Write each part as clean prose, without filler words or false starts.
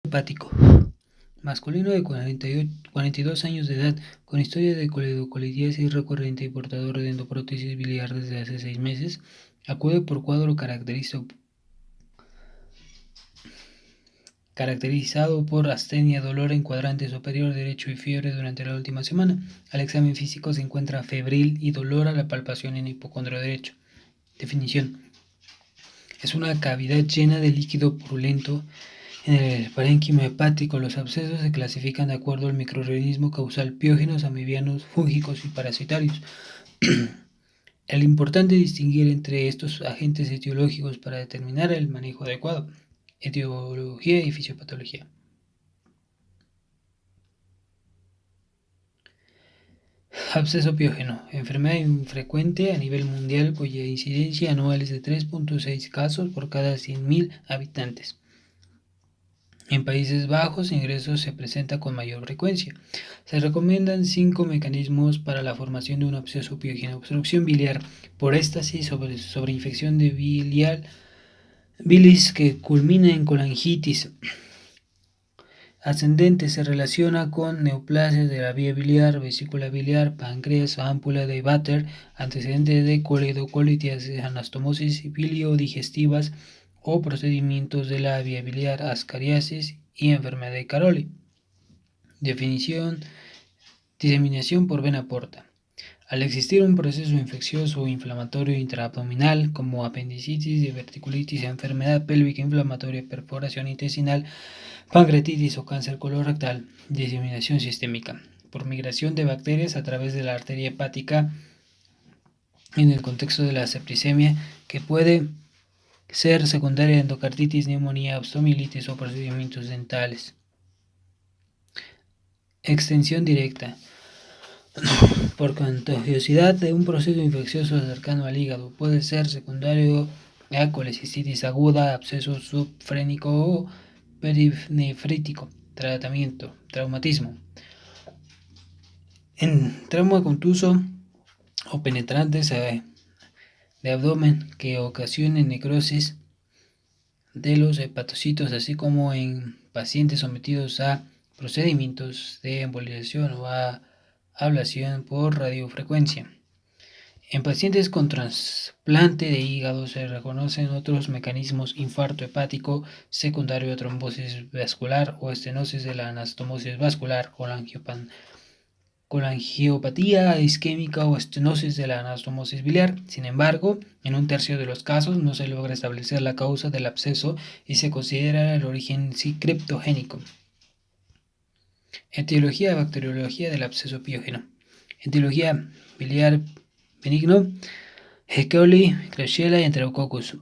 Hepático. Masculino de 42 años de edad, con historia de coledocolidiasis recurrente y portador de endoprótesis biliar desde hace 6 meses, acude por cuadro caracterizado por astenia, dolor en cuadrante superior derecho y fiebre durante la última semana. Al examen físico se encuentra febril y dolor a la palpación en hipocondrio derecho. Definición: es una cavidad llena de líquido purulento en el parénquima hepático. Los abscesos se clasifican de acuerdo al microorganismo causal: piógenos, amibianos, fúngicos y parasitarios. Es importante distinguir entre estos agentes etiológicos para determinar el manejo adecuado. Etiología y fisiopatología. Absceso piógeno, enfermedad infrecuente a nivel mundial cuya incidencia anual es de 3.6 casos por cada 100.000 habitantes. En Países Bajos, ingresos se presenta con mayor frecuencia. Se recomiendan 5 mecanismos para la formación de un absceso piógeno: obstrucción biliar por éstasis, sobreinfección de bilis que culmina en colangitis ascendente, se relaciona con neoplasias de la vía biliar, vesícula biliar, páncreas, ámpula de Vater, antecedentes de coledocolitis, anastomosis biliodigestivas o procedimientos de la vía biliar, ascariasis y enfermedad de Caroli. Definición: diseminación por vena porta. Al existir un proceso infeccioso o inflamatorio intraabdominal como apendicitis, diverticulitis, enfermedad pélvica inflamatoria, perforación intestinal, pancreatitis o cáncer colorectal, diseminación sistémica por migración de bacterias a través de la arteria hepática en el contexto de la septicemia, que puede ser secundaria a endocarditis, neumonía, osteomielitis o procedimientos dentales. Extensión directa por contagiosidad de un proceso infeccioso cercano al hígado. Puede ser secundario a colecistitis aguda, absceso subfrénico o perinefrítico. Tratamiento: traumatismo. En trauma contuso o penetrantes de abdomen que ocasionen necrosis de los hepatocitos, así como en pacientes sometidos a procedimientos de embolización o a ablación por radiofrecuencia. En pacientes con trasplante de hígado se reconocen otros mecanismos: infarto hepático secundario a trombosis vascular o estenosis de la anastomosis vascular, colangiopatía isquémica o estenosis de la anastomosis biliar. Sin embargo, en un tercio de los casos no se logra establecer la causa del absceso y se considera el origen criptogénico. Etiología y bacteriología del absceso piógeno. Etiología: biliar benigno, E. coli, Klebsiella y Enterococcus.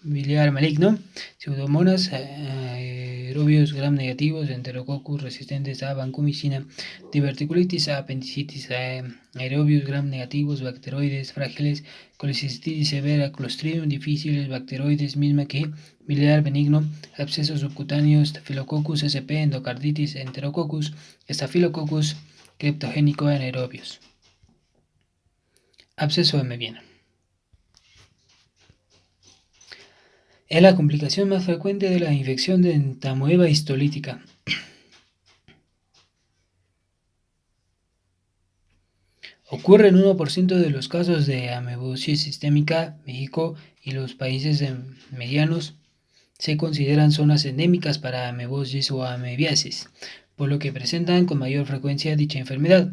Biliar maligno, pseudomonas aerobios gram negativos, Enterococcus resistentes a vancomicina, diverticulitis, apendicitis, aerobios gram negativos, bacteroides frágiles, colecistitis severa, Clostridium difíciles, bacteroides misma que biliar benigno, absceso subcutáneo, Staphylococcus sp, endocarditis, Enterococcus, Staphylococcus criptogénico, anaerobios. Absceso mediano. Es la complicación más frecuente de la infección de entamoeba histolítica. Ocurre en 1% de los casos de amebosis sistémica. México y los países medianos se consideran zonas endémicas para amebosis o amebiasis, por lo que presentan con mayor frecuencia dicha enfermedad.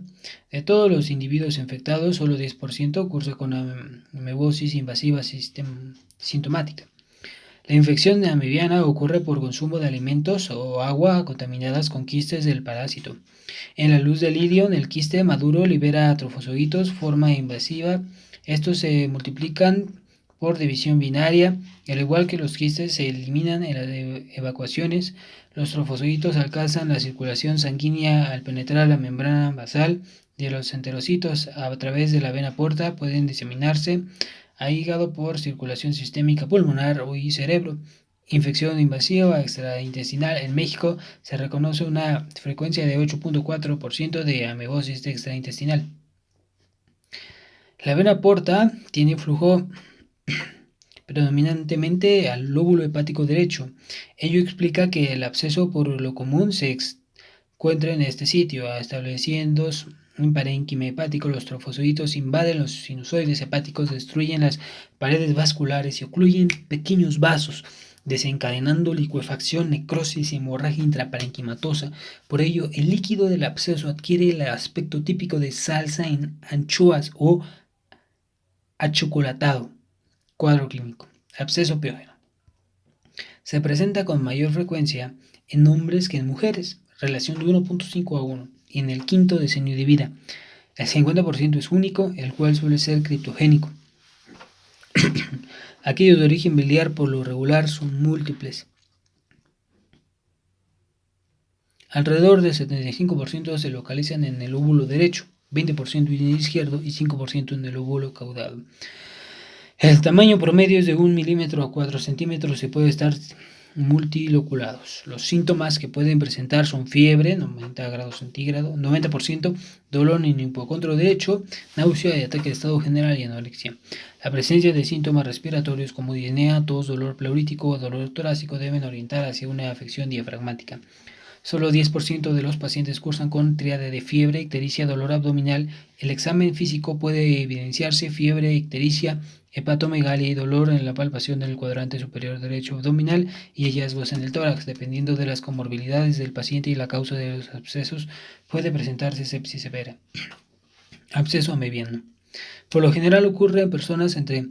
De todos los individuos infectados, solo 10% cursa con amebosis invasiva sintomática. La infección amebiana ocurre por consumo de alimentos o agua contaminadas con quistes del parásito. En la luz del iridium, el quiste maduro libera trofosocitos forma invasiva. Estos se multiplican por división binaria y, al igual que los quistes, se eliminan en las evacuaciones. Los trofosocitos alcanzan la circulación sanguínea al penetrar la membrana basal de los enterocitos a través de la vena porta. Pueden diseminarse a hígado por circulación sistémica, pulmonar y cerebro. Infección invasiva extraintestinal. En México se reconoce una frecuencia de 8.4% de amebosis extraintestinal. La vena porta tiene flujo predominantemente al lóbulo hepático derecho. Ello explica que el absceso por lo común se encuentra en este sitio, estableciendo un parénquima hepático. Los trofosoditos invaden los sinusoides hepáticos, destruyen las paredes vasculares y ocluyen pequeños vasos, desencadenando licuefacción, necrosis y hemorragia intraparenquimatosa. Por ello, el líquido del absceso adquiere el aspecto típico de salsa en anchoas o achocolatado. Cuadro clínico. Absceso piógeno. Se presenta con mayor frecuencia en hombres que en mujeres, relación de 1.5 a 1, y en el quinto decenio de vida. El 50% es único, el cual suele ser criptogénico. Aquellos de origen biliar por lo regular son múltiples. Alrededor del 75% se localizan en el lóbulo derecho, 20% en el izquierdo y 5% en el lóbulo caudal. El tamaño promedio es de 1 milímetro a 4 centímetros y puede estar multiloculados. Los síntomas que pueden presentar son fiebre, 90 grados centígrados, 90%, dolor en el hipocondrio derecho, náusea y ataque de estado general y anorexia. La presencia de síntomas respiratorios como disnea, tos, dolor pleurítico o dolor torácico deben orientar hacia una afección diafragmática. Solo 10% de los pacientes cursan con tríade de fiebre, ictericia, dolor abdominal. El examen físico puede evidenciarse fiebre, ictericia, hepatomegalia y dolor en la palpación del cuadrante superior derecho abdominal y hallazgos en el tórax. Dependiendo de las comorbilidades del paciente y la causa de los abscesos, puede presentarse sepsis severa. Absceso amebiano. Por lo general ocurre en personas entre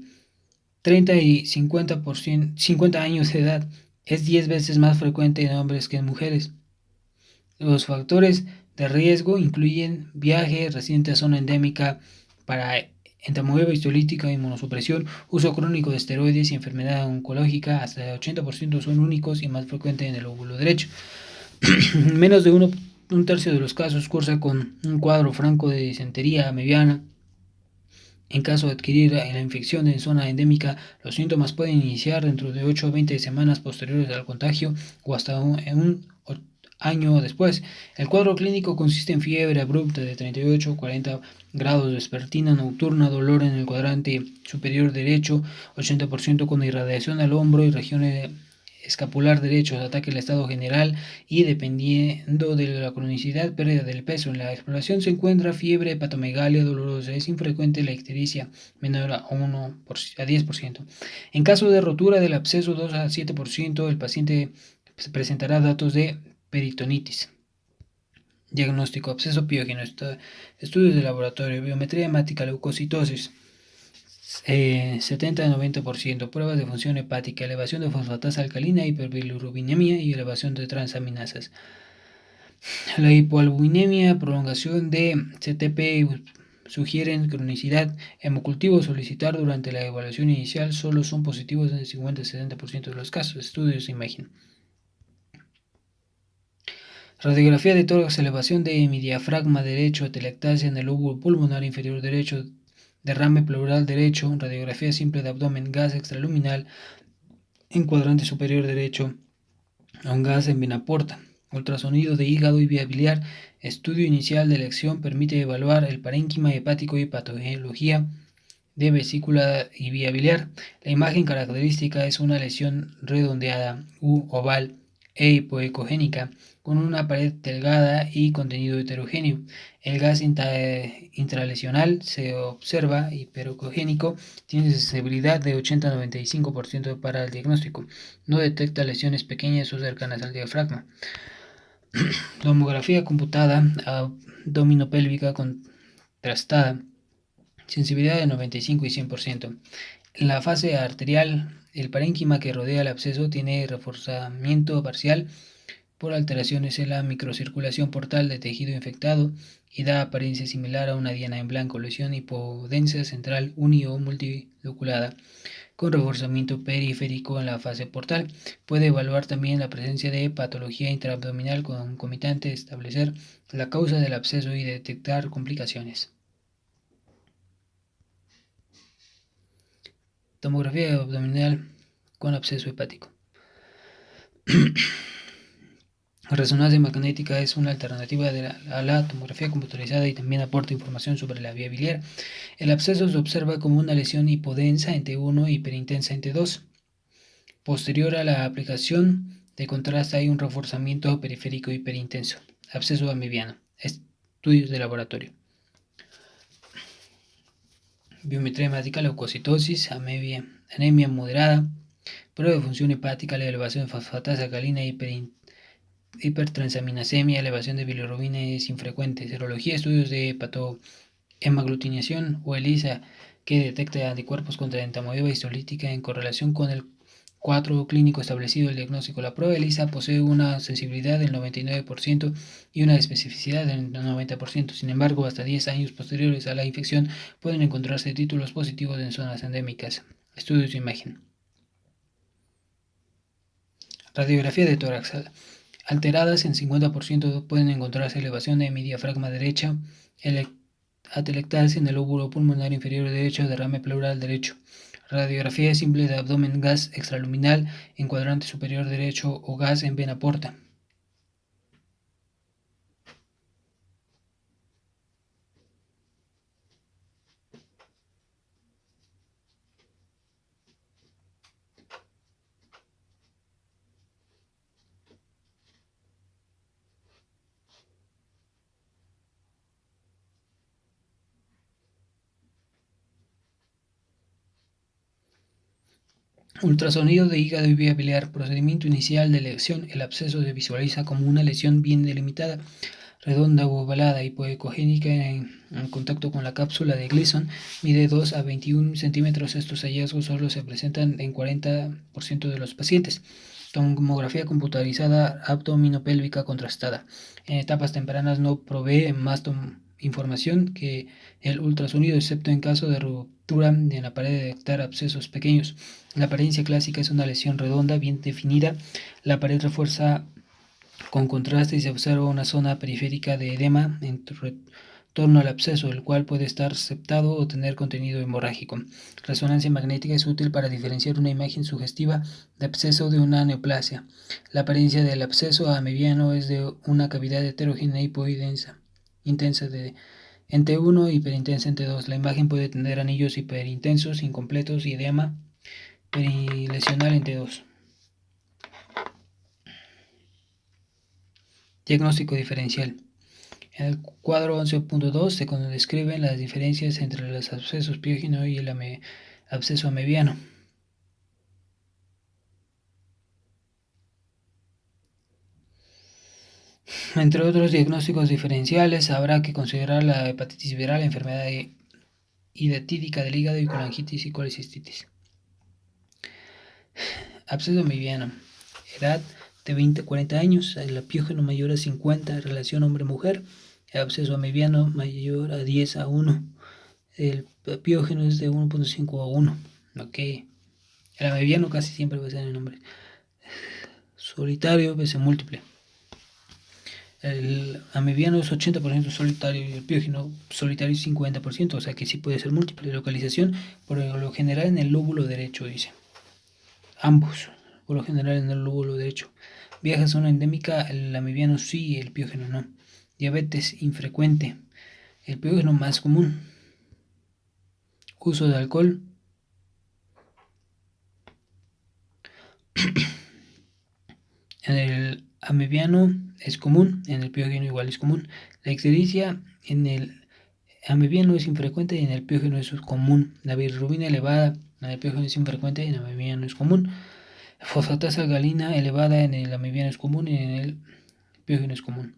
30 y 50 años de edad. Es 10 veces más frecuente en hombres que en mujeres. Los factores de riesgo incluyen viaje reciente a zona endémica para entamoeba histolítica, inmunosupresión, uso crónico de esteroides y enfermedad oncológica. Hasta el 80% son únicos y más frecuentes en el lóbulo derecho. Menos de un tercio de los casos cursa con un cuadro franco de disentería amebiana. En caso de adquirir la infección en zona endémica, los síntomas pueden iniciar dentro de 8 a 20 semanas posteriores al contagio o hasta un año después. El cuadro clínico consiste en fiebre abrupta de 38 a 40 grados, vespertina nocturna, dolor en el cuadrante superior derecho, 80% con irradiación al hombro y regiones escapular derecho, ataque al estado general y, dependiendo de la cronicidad, pérdida del peso. En la exploración se encuentra fiebre, hepatomegalia dolorosa. Es infrecuente la ictericia, menor a 1 a 10%. En caso de rotura del absceso, 2 a 7%, el paciente presentará datos de peritonitis. Diagnóstico: absceso piógeno, estudios de laboratorio, biometría hemática, leucocitosis, 70 a 90%, pruebas de función hepática, elevación de fosfatasa alcalina, hiperbilirubinemia y elevación de transaminasas. La hipoalbuminemia, prolongación de CTP sugieren cronicidad. Hemocultivos solicitar durante la evaluación inicial solo son positivos en el 50-70% de los casos. Estudios de imagen. Radiografía de tórax, elevación de mi diafragma derecho, atelectasia en el lóbulo pulmonar inferior derecho, derrame pleural derecho, radiografía simple de abdomen, gas extraluminal en cuadrante superior derecho, un gas en vena porta, ultrasonido de hígado y vía biliar. Estudio inicial de elección permite evaluar el parénquima hepático y patología de vesícula y vía biliar. La imagen característica es una lesión redondeada u oval e hipoecogénica con una pared delgada y contenido heterogéneo. El gas intralesional se observa hiperecogénico, tiene sensibilidad de 80 a 95% para el diagnóstico. No detecta lesiones pequeñas o cercanas al diafragma. Tomografía computada abdominopélvica contrastada, sensibilidad de 95 y 100%. En la fase arterial, el parénquima que rodea el absceso tiene reforzamiento parcial por alteraciones en la microcirculación portal de tejido infectado y da apariencia similar a una diana en blanco, lesión hipodensa central uni o multiloculada con reforzamiento periférico en la fase portal. Puede evaluar también la presencia de patología intraabdominal concomitante, establecer la causa del absceso y detectar complicaciones. Tomografía abdominal con absceso hepático. La resonancia magnética es una alternativa a la tomografía computarizada y también aporta información sobre la vía biliar. El absceso se observa como una lesión hipodensa en T1 y hiperintensa en T2. Posterior a la aplicación de contraste hay un reforzamiento periférico hiperintenso. Absceso amebiano. Estudios de laboratorio. Biometría hemática, leucocitosis, anemia moderada, prueba de función hepática, la elevación de fosfatasa alcalina, hipertransaminasemia, elevación de bilirrubina es infrecuente. Serología, estudios de hemaglutinación o ELISA, que detecta anticuerpos contra entamoeba histolítica en correlación con el cuadro clínico establecido del diagnóstico. La prueba ELISA posee una sensibilidad del 99% y una especificidad del 90%. Sin embargo, hasta 10 años posteriores a la infección pueden encontrarse títulos positivos en zonas endémicas. Estudios de imagen. Radiografía de tórax. Alteradas en 50% pueden encontrarse elevación de mi diafragma derecha, atelectasia en el lóbulo pulmonar inferior derecho, derrame pleural derecho. Radiografía simple de abdomen, gas extraluminal en cuadrante superior derecho o gas en vena porta. Ultrasonido de hígado y vía biliar. Procedimiento inicial de lesión. El absceso se visualiza como una lesión bien delimitada, redonda o ovalada, hipoecogénica en contacto con la cápsula de Gleason. Mide 2 a 21 centímetros. Estos hallazgos solo se presentan en 40% de los pacientes. Tomografía computarizada abdominopélvica contrastada. En etapas tempranas no provee más información que el ultrasonido, excepto en caso de ruptura en la pared de detectar abscesos pequeños. La apariencia clásica es una lesión redonda bien definida. La pared refuerza con contraste y se observa una zona periférica de edema en torno al absceso, el cual puede estar septado o tener contenido hemorrágico. Resonancia magnética es útil para diferenciar una imagen sugestiva de absceso de una neoplasia. La apariencia del absceso amebiano es de una cavidad heterogénea hipoidensa intensa en T1 y hiperintensa en T2. La imagen puede tener anillos hiperintensos, incompletos y edema perilesional en T2. Diagnóstico diferencial. En el cuadro 11.2 se describen las diferencias entre los abscesos piógeno y el absceso amebiano. Entre otros diagnósticos diferenciales, habrá que considerar la hepatitis viral, la enfermedad hidatídica del hígado y colangitis y colecistitis. Absceso amebiano. Edad de 20 a 40 años, el piógeno mayor a 50, relación hombre-mujer. El absceso amebiano mayor a 10 a 1. El piógeno es de 1.5 a 1. Ok. El amebiano casi siempre va a ser en hombre. Solitario, veces múltiple. El amebiano es 80% solitario y el piógeno solitario es 50%, o sea que sí puede ser múltiple. Localización, por lo general en el lóbulo derecho, dice. Ambos, por lo general en el lóbulo derecho. Viaja a zona endémica, el amebiano sí, el piógeno no. Diabetes infrecuente, el piógeno más común. Uso de alcohol. En el amebiano es común, en el piógeno igual es común. La ictericia en el amebiano es infrecuente y en el piógeno es común. La bilirrubina elevada en el piógeno es infrecuente y en el amebiano es común. Fosfatasa alcalina elevada en el amebiano es común y en el piógeno es común.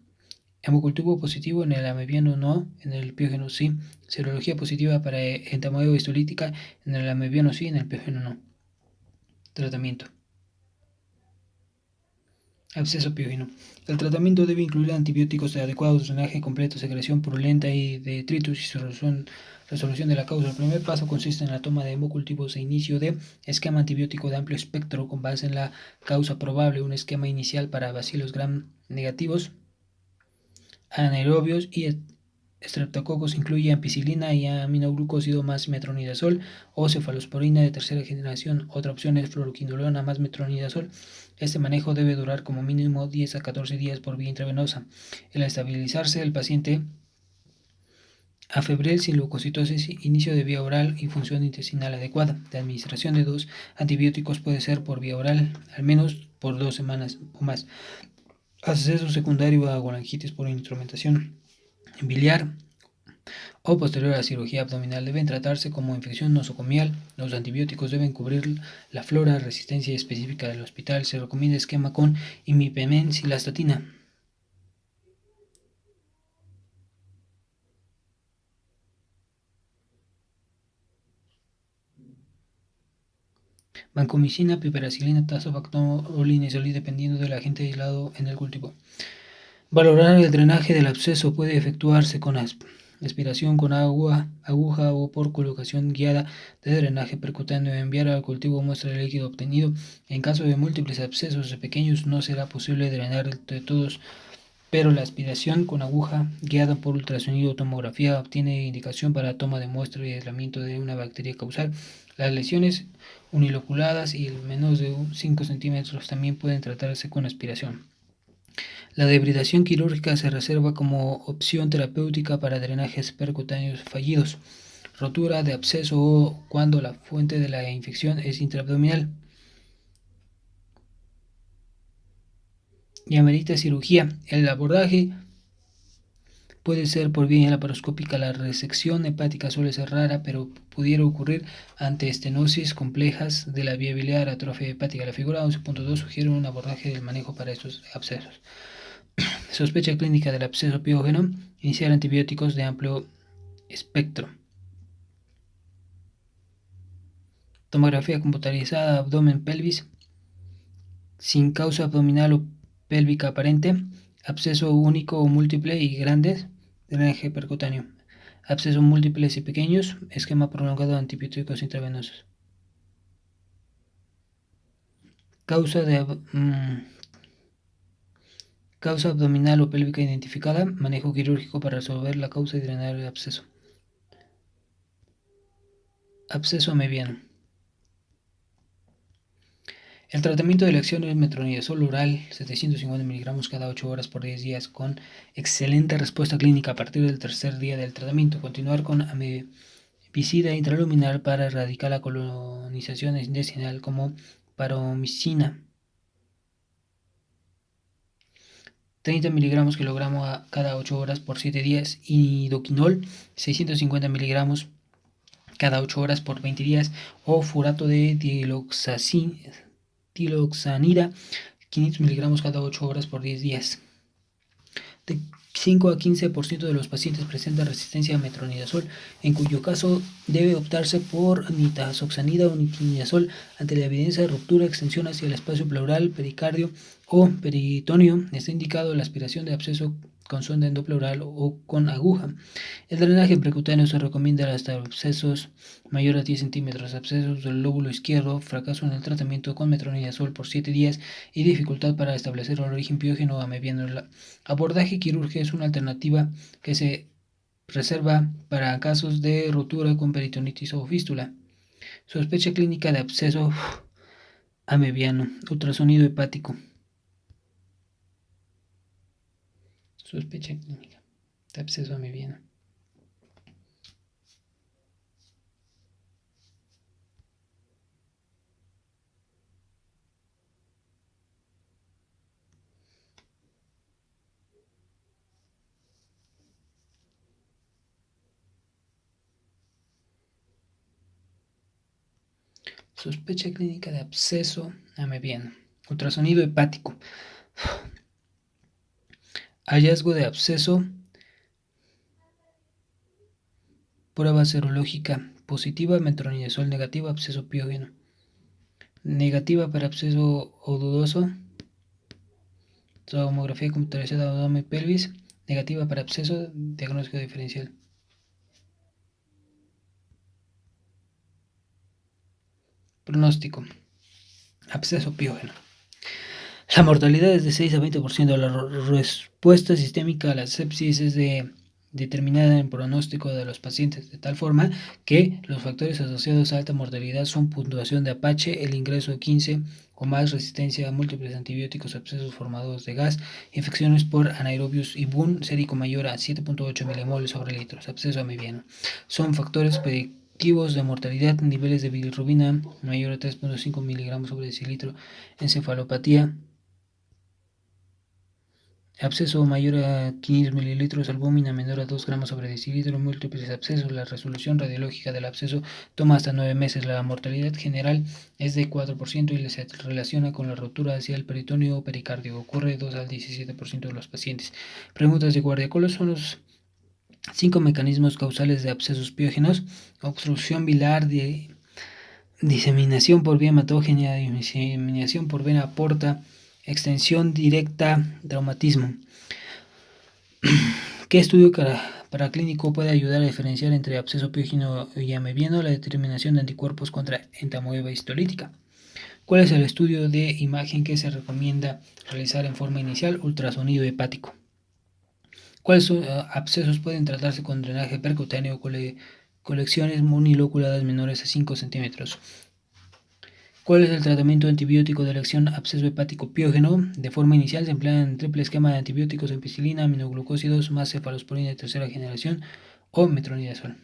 Hemocultivo positivo en el amebiano no, en el piógeno sí. Serología positiva para entamoeba histolítica en el amebiano sí, en el piógeno no. Tratamiento. Absceso piógeno. El tratamiento debe incluir antibióticos de adecuado drenaje completo, secreción purulenta y detritus y resolución de la causa. El primer paso consiste en la toma de hemocultivos e inicio de esquema antibiótico de amplio espectro con base en la causa probable, un esquema inicial para bacilos gram negativos, anaerobios y Streptococcus incluye ampicilina y aminoglucósido más metronidazol o cefalosporina de tercera generación. Otra opción es fluoroquinolona más metronidazol. Este manejo debe durar como mínimo 10 a 14 días por vía intravenosa. El estabilizarse el paciente afebril sin leucocitosis, inicio de vía oral y función intestinal adecuada. La administración de 2 antibióticos puede ser por vía oral, al menos por 2 semanas o más. Acceso secundario a colangitis por instrumentación biliar o posterior a la cirugía abdominal deben tratarse como infección nosocomial. Los antibióticos deben cubrir la flora resistencia específica del hospital. Se recomienda esquema con imipenem-cilastatina. Vancomicina, piperacilina, tazobactam, sol dependiendo del agente aislado en el cultivo. Valorar el drenaje del absceso puede efectuarse con aspiración con agua, aguja o por colocación guiada de drenaje percutáneo. Enviar al cultivo muestra de líquido obtenido. En caso de múltiples abscesos pequeños no será posible drenar de todos, pero la aspiración con aguja guiada por ultrasonido o tomografía obtiene indicación para toma de muestra y aislamiento de una bacteria causal. Las lesiones uniloculadas y el menos de 5 centímetros también pueden tratarse con aspiración. La debridación quirúrgica se reserva como opción terapéutica para drenajes percutáneos fallidos, rotura de absceso o cuando la fuente de la infección es intraabdominal y amerita cirugía. El abordaje puede ser por vía laparoscópica. La resección hepática suele ser rara, pero pudiera ocurrir ante estenosis complejas de la vía biliar, atrofia hepática. La figura 11.2 sugiere un abordaje del manejo para estos abscesos. Sospecha clínica del absceso piógeno. Iniciar antibióticos de amplio espectro. Tomografía computarizada abdomen-pelvis sin causa abdominal o pélvica aparente. Absceso único o múltiple y grandes. Drenaje percutáneo. Abscesos múltiples y pequeños. Esquema prolongado de antibióticos intravenosos. Causa abdominal o pélvica identificada. Manejo quirúrgico para resolver la causa y drenar el absceso. Absceso amebiano. El tratamiento de elección es metronidazol oral 750 mg cada 8 horas por 10 días con excelente respuesta clínica a partir del tercer día del tratamiento. Continuar con amebicida intraluminal para erradicar la colonización intestinal como paromicina 30 mg kilogramo a cada 8 horas por 7 días y doquinol 650 mg cada 8 horas por 20 días o furato de tiloxanida 500 mg cada 8 horas por 10 días. De 5 a 15% de los pacientes presentan resistencia a metronidazol, en cuyo caso debe optarse por nitazoxanida o nitronidazol ante la evidencia de ruptura, extensión hacia el espacio pleural, pericardio o peritoneo. Está indicado la aspiración de absceso con sonda endopleural o con aguja. El drenaje percutáneo se recomienda hasta abscesos mayor a 10 centímetros, abscesos del lóbulo izquierdo, fracaso en el tratamiento con metronidazol por 7 días y dificultad para establecer el origen piógeno amebiano. El abordaje quirúrgico es una alternativa que se reserva para casos de rotura con peritonitis o fístula. Sospecha clínica de absceso amebiano. Ultrasonido hepático. Sospecha clínica de absceso amebiano. Sospecha clínica de absceso amebiano. Ultrasonido hepático. Hallazgo de absceso. Prueba serológica positiva, metronidazol negativa, absceso piógeno. Negativa para absceso o dudoso. Tomografía computarizada abdomen y pelvis. Negativa para absceso, diagnóstico diferencial. Pronóstico. Absceso piógeno. La mortalidad es de 6 a 20%. La respuesta sistémica a la sepsis es de determinada en el pronóstico de los pacientes, de tal forma que los factores asociados a alta mortalidad son puntuación de Apache, el ingreso de 15 o más, resistencia a múltiples antibióticos, abscesos formadores de gas, infecciones por anaerobios y BUN sérico mayor a 7.8 milimoles sobre litros, absceso amibiano. Son factores predictivos de mortalidad, niveles de bilirrubina mayor a 3.5 miligramos sobre decilitro, encefalopatía, absceso mayor a 500 mililitros, albúmina menor a 2 gramos sobre decilitro, múltiples abscesos. La resolución radiológica del absceso toma hasta 9 meses. La mortalidad general es de 4% y se relaciona con la rotura hacia el peritoneo o pericardio. Ocurre 2 al 17% de los pacientes. Preguntas de guardia. ¿Cuáles son los 5 mecanismos causales de abscesos piógenos? Obstrucción bilar, diseminación por vía hematógena, diseminación por vena porta, extensión directa, traumatismo. ¿Qué estudio paraclínico puede ayudar a diferenciar entre absceso piógeno y amebiano? La determinación de anticuerpos contra entamoeba histolítica. ¿Cuál es el estudio de imagen que se recomienda realizar en forma inicial? Ultrasonido hepático. ¿Cuáles abscesos pueden tratarse con drenaje percutáneo o colecciones uniloculadas menores a 5 centímetros? ¿Cuál es el tratamiento antibiótico de elección absceso hepático piógeno? De forma inicial se emplean triple esquema de antibióticos, ampicilina, aminoglucósidos más cefalosporina de tercera generación o metronidazol.